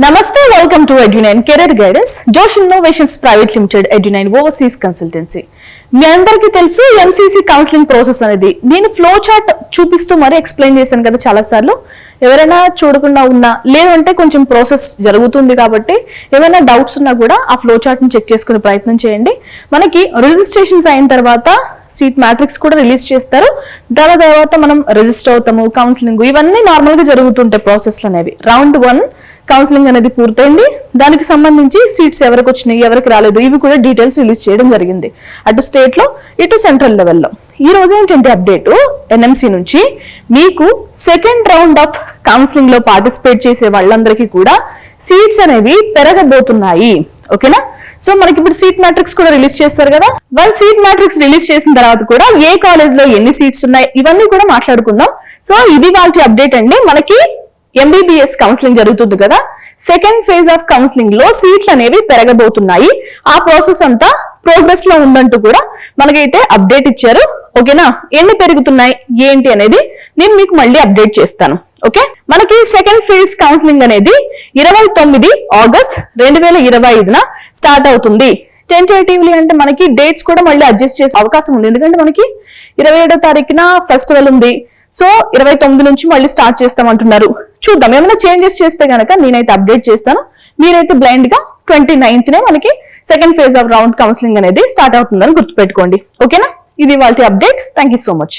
నమస్తే, welcome to ఎడ్యునైన్ career guidance. Josh innovations private limited, ఎడ్యునైన్ ఓవర్సీస్ కన్సల్టెన్సీ. మీ అందరికీ తెలుసు ఎంసీసీ కౌన్సిలింగ్ ప్రాసెస్ అనేది నేను ఫ్లో చార్ట్ చూపిస్తూ మరీ ఎక్స్ప్లెయిన్ చేశాను కదా చాలా సార్లు. ఎవరైనా చూడకుండా ఉన్నా లేదంటే కొంచెం ప్రాసెస్ జరుగుతుంది కాబట్టి ఏమైనా డౌట్స్ ఉన్నా కూడా ఆ ఫ్లో చార్ట్ ని చెక్ చేసుకునే ప్రయత్నం చేయండి. మనకి రిజిస్ట్రేషన్స్ అయిన తర్వాత సీట్ మ్యాట్రిక్స్ కూడా రిలీజ్ చేస్తారు. దాని తర్వాత మనం రిజిస్టర్ అవుతాము, కౌన్సిలింగ్ ఇవన్నీ నార్మల్ గా జరుగుతుంటాయి ప్రాసెస్లు అనేవి. రౌండ్ 1 కౌన్సిలింగ్ అనేది పూర్తయింది. దానికి సంబంధించి సీట్స్ ఎవరికి వచ్చినాయి, ఎవరికి రాలేదు, ఇవి కూడా డీటెయిల్స్ రిలీజ్ చేయడం జరిగింది. అటు స్టేట్ లో ఇటు సెంట్రల్ లెవెల్లో. ఈ రోజు ఏంటంటే అప్డేట్ ఎన్ఎంసీ నుంచి మీకు సెకండ్ రౌండ్ ఆఫ్ కౌన్సిలింగ్ లో పార్టిసిపేట్ చేసే వాళ్ళందరికీ కూడా సీట్స్ అనేవి పెరగబోతున్నాయి. ఓకేనా? సో మనకి ఇప్పుడు సీట్ మ్యాట్రిక్స్ కూడా రిలీజ్ చేస్తారు కదా. వాళ్ళు సీట్ మ్యాట్రిక్స్ రిలీజ్ చేసిన తర్వాత కూడా ఏ కాలేజ్ లో ఎన్ని సీట్స్ ఉన్నాయి ఇవన్నీ కూడా మాట్లాడుకుందాం. సో ఇది వాళ్ళ అప్డేట్ అండి. మనకి ఎంబీబీఎస్ కౌన్సిలింగ్ జరుగుతుంది కదా, సెకండ్ ఫేజ్ ఆఫ్ కౌన్సిలింగ్ లో సీట్లు అనేవి పెరగబోతున్నాయి. ఆ ప్రాసెస్ అంతా ప్రోగ్రెస్ లో ఉందంటూ కూడా మనకైతే అప్డేట్ ఇచ్చారు. ఓకేనా? ఎన్ని పెరుగుతున్నాయి ఏంటి అనేది నేను మీకు మళ్ళీ అప్డేట్ చేస్తాను. ఓకే, మనకి సెకండ్ ఫేజ్ కౌన్సిలింగ్ అనేది 29 ఆగస్ట్ 2025 స్టార్ట్ అవుతుంది. టెంటేటివ్లీ అంటే మనకి డేట్స్ కూడా మళ్ళీ అడ్జస్ట్ చేసే అవకాశం ఉంది. ఎందుకంటే మనకి 27వ తారీఖున ఫెస్టివల్ ఉంది. సో 29 నుంచి మళ్ళీ స్టార్ట్ చేస్తామంటున్నారు. చూద్దాం, ఏమైనా చేంజెస్ చేస్తే గనక నేనైతే అప్డేట్ చేస్తాను. మీరైతే బ్లైండ్ గా 29th మనకి second phase of round counselling అనేది స్టార్ట్ అవుతుందని గుర్తుపెట్టుకోండి. ఓకేనా? ఇది వాళ్ళ update. Thank you so much.